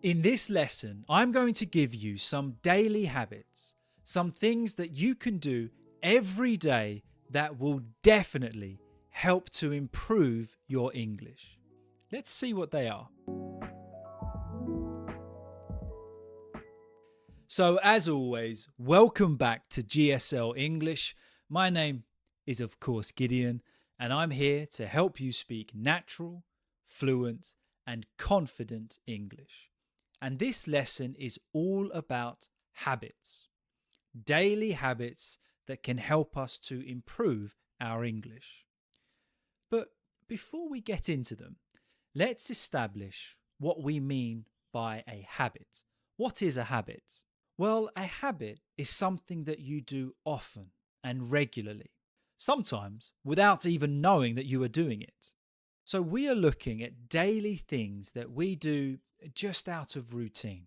In this lesson, I'm going to give you some daily habits, some things that you can do every day that will definitely help to improve your English. Let's see what they are. So, as always, welcome back to GSL-English. My name is, of course, Gideon, and I'm here to help you speak natural, fluent, and confident English. And this lesson is all about habits, daily habits that can help us to improve our English. But before we get into them, let's establish what we mean by a habit. What is a habit? Well, a habit is something that you do often and regularly, sometimes without even knowing that you are doing it. So we are looking at daily things that we do just out of routine.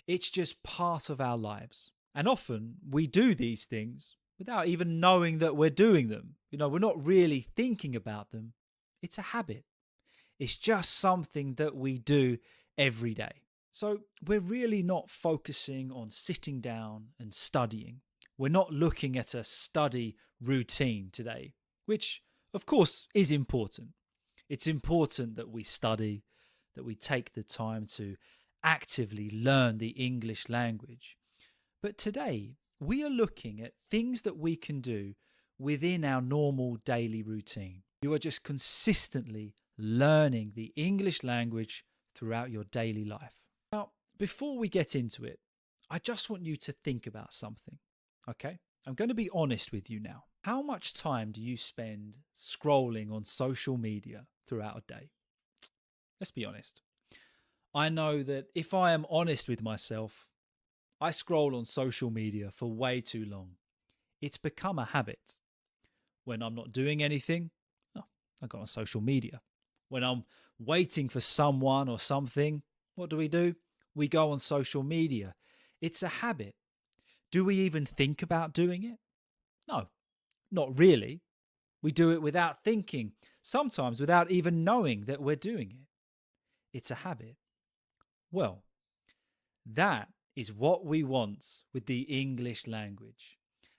It's just part of our lives. And often we do these things without even knowing that we're doing them. We're not really thinking about them. It's a habit. It's just something that we do every day. So we're really not focusing on sitting down and studying. We're not looking at a study routine today, which of course is important. It's important that we study, that we take the time to actively learn the English language. But today, we are looking at things that we can do within our normal daily routine. You are just consistently learning the English language throughout your daily life. Now, before we get into it, I just want you to think about something, okay? I'm going to be honest with you now. How much time do you spend scrolling on social media throughout a day? Let's be honest. I know that if I am honest with myself, I scroll on social media for way too long. It's become a habit. When I'm not doing anything, I go on social media. When I'm waiting for someone or something, what do? We go on social media. It's a habit. Do we even think about doing it? No, not really. We do it without thinking, sometimes without even knowing that we're doing it. It's a habit. Well, that is what we want with the English language.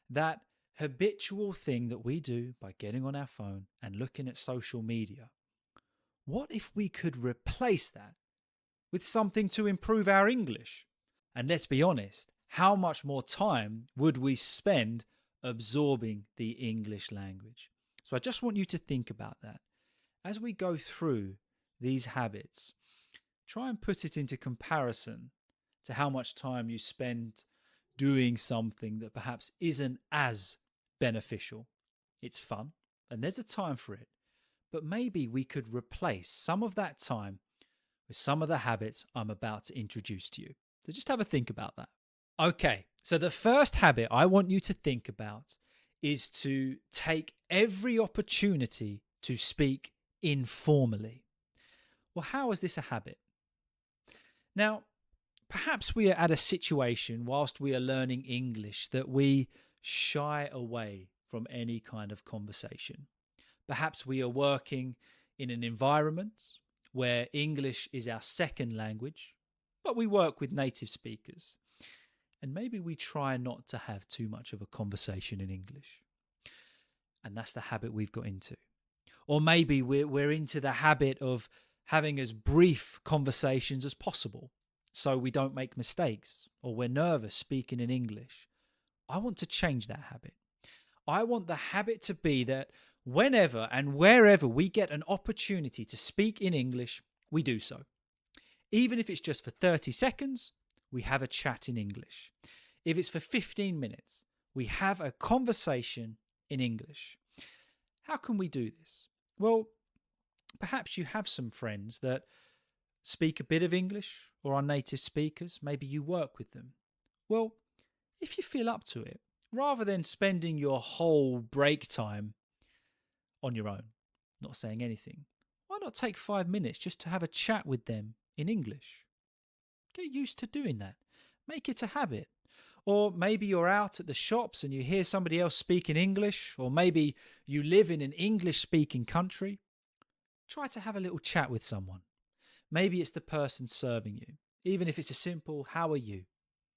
That habitual thing that we do by getting on our phone and looking at social media. What if we could replace that with something to improve our English? And let's be honest, how much more time would we spend absorbing the English language? So I just want you to think about that. As we go through these habits, try and put it into comparison to how much time you spend doing something that perhaps isn't as beneficial. It's fun and there's a time for it, but maybe we could replace some of that time with some of the habits I'm about to introduce to you. So just have a think about that. Okay, so the first habit I want you to think about is to take every opportunity to speak informally. Well, how is this a habit? Now, perhaps we are at a situation whilst we are learning English that we shy away from any kind of conversation. Perhaps we are working in an environment where English is our second language, but we work with native speakers. And maybe we try not to have too much of a conversation in English. And that's the habit we've got into. Or maybe we're into the habit of having as brief conversations as possible so we don't make mistakes, or we're nervous speaking in English. I want to change that habit. I want the habit to be that whenever and wherever we get an opportunity to speak in English, we do so. Even if it's just for 30 seconds, we have a chat in English. If it's for 15 minutes, we have a conversation in English. How can we do this? Well, perhaps you have some friends that speak a bit of English or are native speakers. Maybe you work with them. Well, if you feel up to it, rather than spending your whole break time on your own, not saying anything, why not take 5 minutes just to have a chat with them in English? Get used to doing that. Make it a habit. Or maybe you're out at the shops and you hear somebody else speaking English, or maybe you live in an English-speaking country. Try to have a little chat with someone. Maybe it's the person serving you. even if it's a simple, how are you?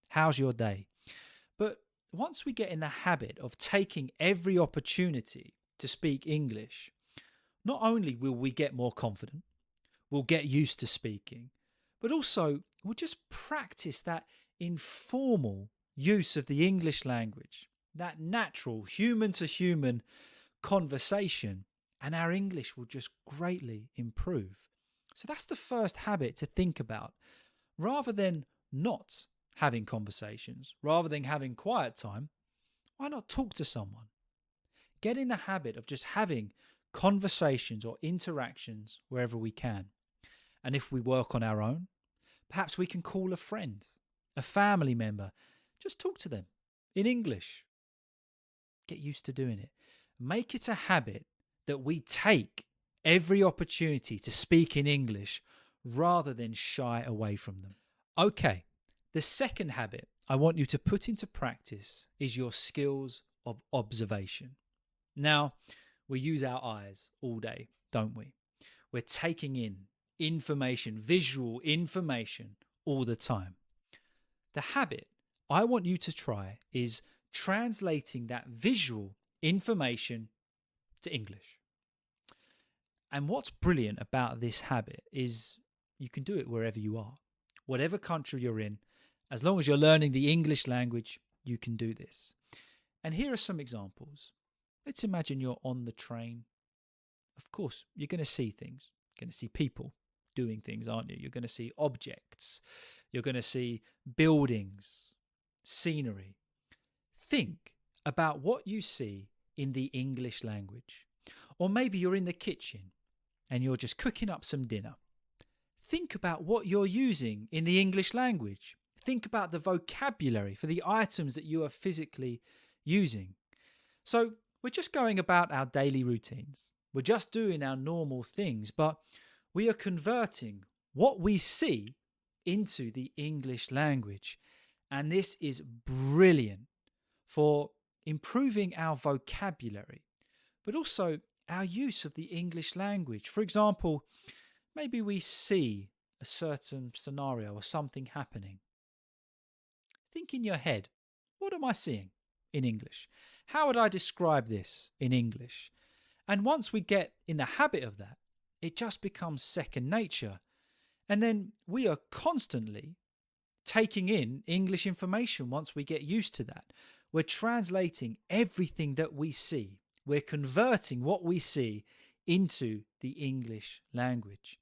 How's your day? But once we get in the habit of taking every opportunity to speak English, not only will we get more confident, we'll get used to speaking, but also we'll just practice that informal use of the English language, that natural human to human conversation, and our English will just greatly improve. So that's the first habit to think about. Rather than not having conversations, rather than having quiet time, why not talk to someone? Get in the habit of just having conversations or interactions wherever we can. And if we work on our own, perhaps we can call a friend, a family member, just talk to them in English. Get used to doing it. Make it a habit that we take every opportunity to speak in English rather than shy away from them. Okay, the second habit I want you to put into practice is your skills of observation. Now, we use our eyes all day, don't we? We're taking in information, visual information all the time. The habit I want you to try is translating that visual information to English. And what's brilliant about this habit is you can do it wherever you are, whatever country you're in. As long as you're learning the English language, you can do this. And here are some examples. Let's imagine you're on the train. Of course, you're going to see things. You're going to see people doing things, aren't you? You're going to see objects. You're going to see buildings, scenery. Think about what you see in the English language. Or maybe you're in the kitchen and you're just cooking up some dinner. Think about what you're using in the English language. Think about the vocabulary for the items that you are physically using. So we're just going about our daily routines. We're just doing our normal things, but we are converting what we see into the English language. And this is brilliant for improving our vocabulary, but also our use of the English language. For example, maybe we see a certain scenario or something happening. Think in your head, what am I seeing in English? How would I describe this in English? And once we get in the habit of that, it just becomes second nature. And then we are constantly taking in English information once we get used to that. We're translating everything that we see. We're converting what we see into the English language.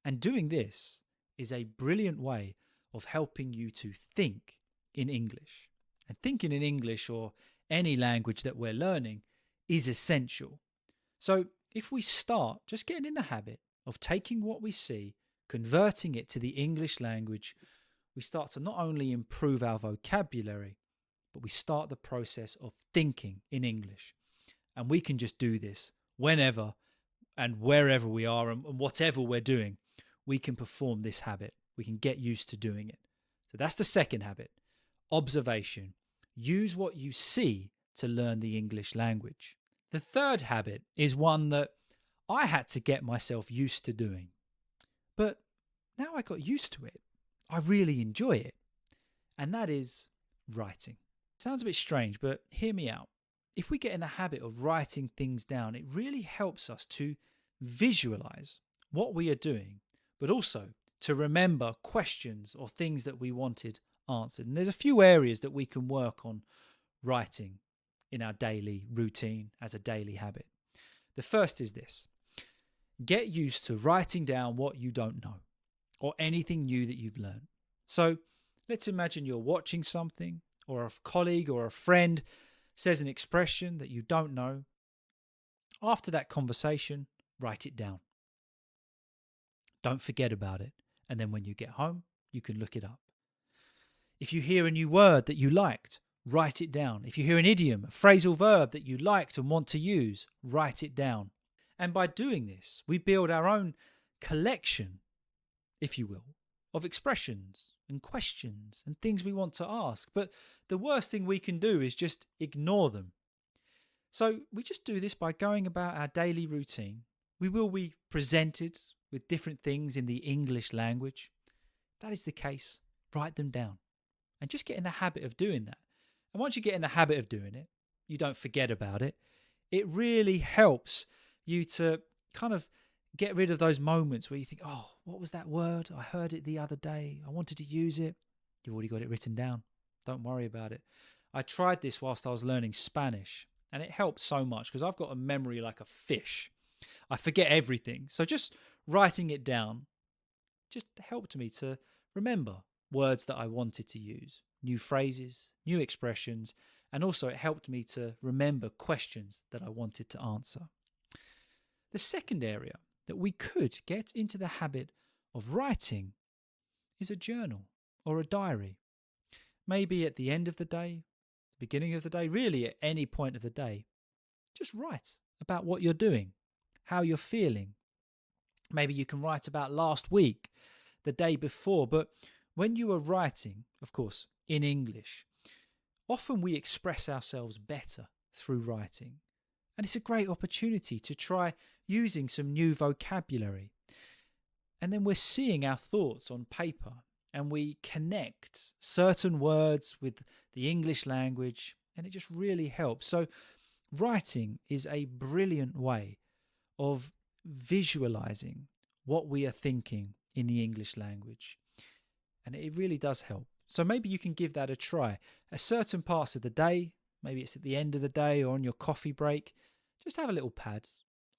And doing this is a brilliant way of helping you to think in English. And thinking in English or any language that we're learning is essential. So if we start just getting in the habit of taking what we see, converting it to the English language, we start to not only improve our vocabulary, but we start the process of thinking in English. And we can just do this whenever and wherever we are and whatever we're doing, we can perform this habit. We can get used to doing it. So that's the second habit, observation. Use what you see to learn the English language. The third habit is one that I had to get myself used to doing. But now I got used to it. I really enjoy it. And that is writing. Sounds a bit strange, but hear me out. If we get in the habit of writing things down, it really helps us to visualize what we are doing, but also to remember questions or things that we wanted answered. And there's a few areas that we can work on writing in our daily routine as a daily habit. The first is this. Get used to writing down what you don't know or anything new that you've learned. So let's imagine you're watching something, or a colleague or a friend says an expression that you don't know. After that conversation, write it down. Don't forget about it. And then when you get home, you can look it up. If you hear a new word that you liked, write it down. If you hear an idiom, a phrasal verb that you liked and want to use, write it down. And by doing this, we build our own collection, if you will, of expressions and questions and things we want to ask. But the worst thing we can do is just ignore them. So we just do this by going about our daily routine. We will be presented with different things in the English language. that is the case, write them down and just get in the habit of doing that. And once you get in the habit of doing it, you don't forget about it. It really helps you to kind of get rid of those moments where you think, oh, what was that word? I heard it the other day. I wanted to use it. You've already got it written down. Don't worry about it. I tried this whilst I was learning Spanish, and it helped so much because I've got a memory like a fish. I forget everything. So just writing it down just helped me to remember words that I wanted to use, new phrases, new expressions, and also it helped me to remember questions that I wanted to answer. The second area that we could get into the habit of writing is a journal or a diary. Maybe at the end of the day, the beginning of the day, really at any point of the day, just write about what you're doing, how you're feeling. Maybe you can write about last week, the day before, but when you are writing, of course, in English, often we express ourselves better through writing. And it's a great opportunity to try using some new vocabulary. And then we're seeing our thoughts on paper and we connect certain words with the English language, and it just really helps. So writing is a brilliant way of visualizing what we are thinking in the English language. And it really does help. So maybe you can give that a try. At certain parts of the day, maybe it's at the end of the day or on your coffee break, just have a little pad.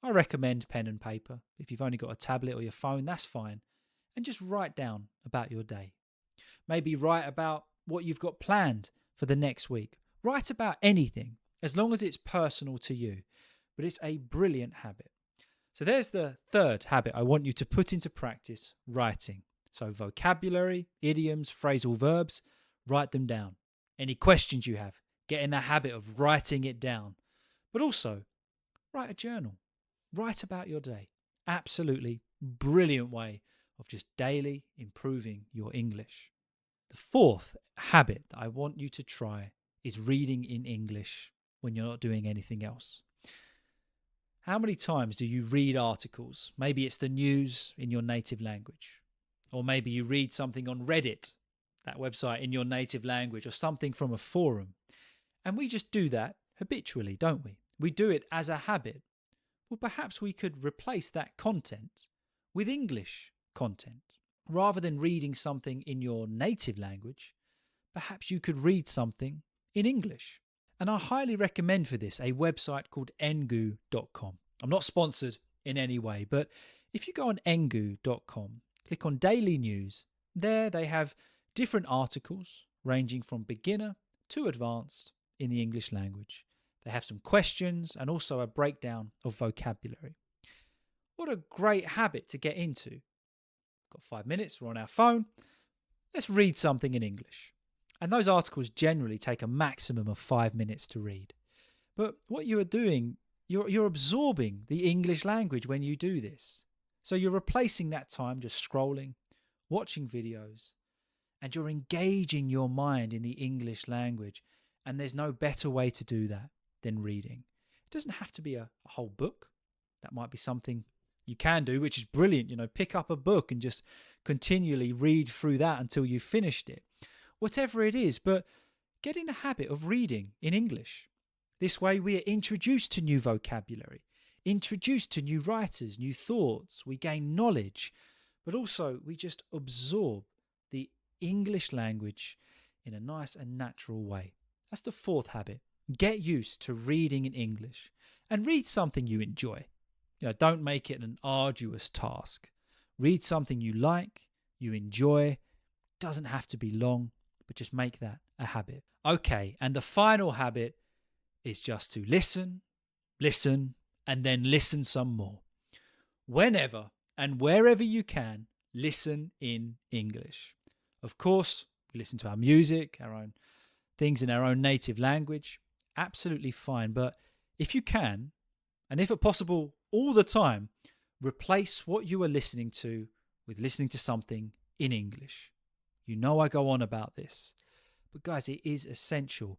I recommend pen and paper. If you've only got a tablet or your phone, that's fine. And just write down about your day. Maybe write about what you've got planned for the next week. Write about anything, as long as it's personal to you. But it's a brilliant habit. So there's the third habit I want you to put into practice, writing. So vocabulary, idioms, phrasal verbs, write them down. Any questions you have, get in the habit of writing it down. But also, write a journal. Write about your day. Absolutely brilliant way of just daily improving your English. The fourth habit that I want you to try is reading in English when you're not doing anything else. How many times do you read articles? Maybe it's the news in your native language. Or maybe you read something on Reddit, that website, in your native language, or something from a forum. And we just do that habitually, don't we? We do it as a habit. Well, perhaps we could replace that content with English content. Rather than reading something in your native language, perhaps you could read something in English. And I highly recommend for this a website called engu.com. I'm not sponsored in any way, but if you go on engu.com, click on daily news, there they have different articles ranging from beginner to advanced in the English language. They have some questions and also a breakdown of vocabulary. What a great habit to get into. Got 5 minutes, we're on our phone. Let's read something in English. And those articles generally take a maximum of 5 minutes to read. But what you are doing, you're absorbing the English language when you do this. So you're replacing that time just scrolling, watching videos, and you're engaging your mind in the English language. And there's no better way to do that than reading. It doesn't have to be a whole book. That might be something you can do, which is brilliant. You know, pick up a book and just continually read through that until you've finished it. Whatever it is, but get in the habit of reading in English. This way we are introduced to new vocabulary, introduced to new writers, new thoughts. We gain knowledge, but also we just absorb the English language in a nice and natural way. That's the fourth habit. Get used to reading in English and read something you enjoy. You know, don't make it an arduous task. Read something you like, you enjoy. Doesn't have to be long, but just make that a habit. Okay, and the final habit is just to listen, and then listen some more. Whenever and wherever you can, listen in English. Of course, we listen to our music, our own things in our own native language. Absolutely fine. But if you can, and if possible all the time, replace what you are listening to with listening to something in English. You know I go on about this. But guys, it is essential.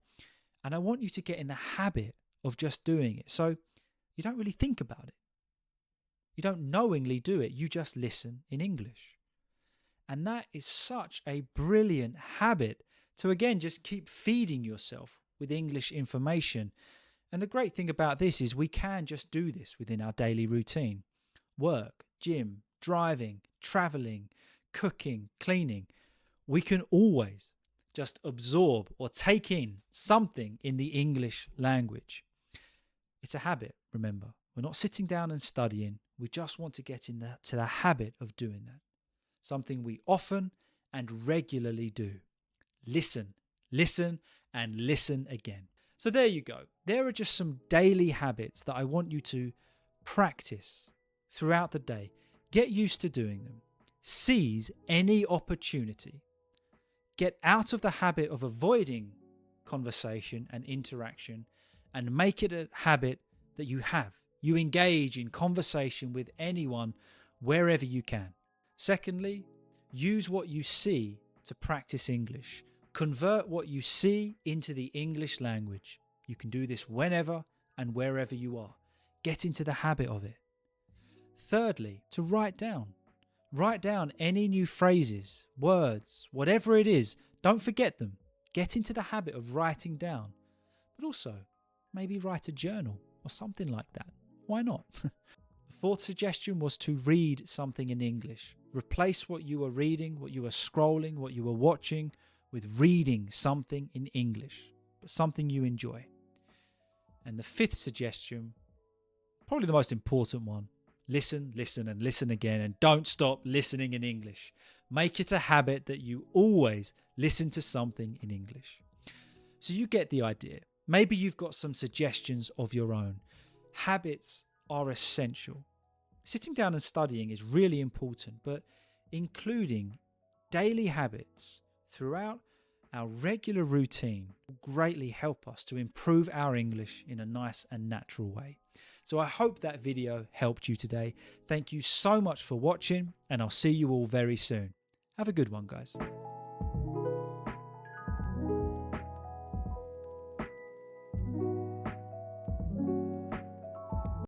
And I want you to get in the habit of just doing it. So you don't really think about it. You don't knowingly do it. You just listen in English. And that is such a brilliant habit to, again, just keep feeding yourself with English information. And the great thing about this is we can just do this within our daily routine. Work, gym, driving, traveling, cooking, cleaning. We can always just absorb or take in something in the English language. It's a habit, remember. We're not sitting down and studying. We just want to get into the habit of doing that. Something we often and regularly do. Listen, listen, and listen again. So there you go. There are just some daily habits that I want you to practice throughout the day. Get used to doing them. Seize any opportunity. Get out of the habit of avoiding conversation and interaction and make it a habit that you have. You engage in conversation with anyone wherever you can. Secondly, use what you see to practice English. Convert what you see into the English language. You can do this whenever and wherever you are. Get into the habit of it. Thirdly, to write down. Write down any new phrases, words, whatever it is. Don't forget them. Get into the habit of writing down. But also, maybe write a journal or something like that. Why not? The fourth suggestion was to read something in English. Replace what you were reading, what you were scrolling, what you were watching with reading something in English, but something you enjoy. And the fifth suggestion, probably the most important one, listen, listen, and listen again, and don't stop listening in English. Make it a habit that you always listen to something in English. So you get the idea. Maybe you've got some suggestions of your own. Habits are essential. Sitting down and studying is really important, but including daily habits throughout our regular routine will greatly help us to improve our English in a nice and natural way. So I hope that video helped you today. Thank you so much for watching, and I'll see you all very soon. Have a good one, guys.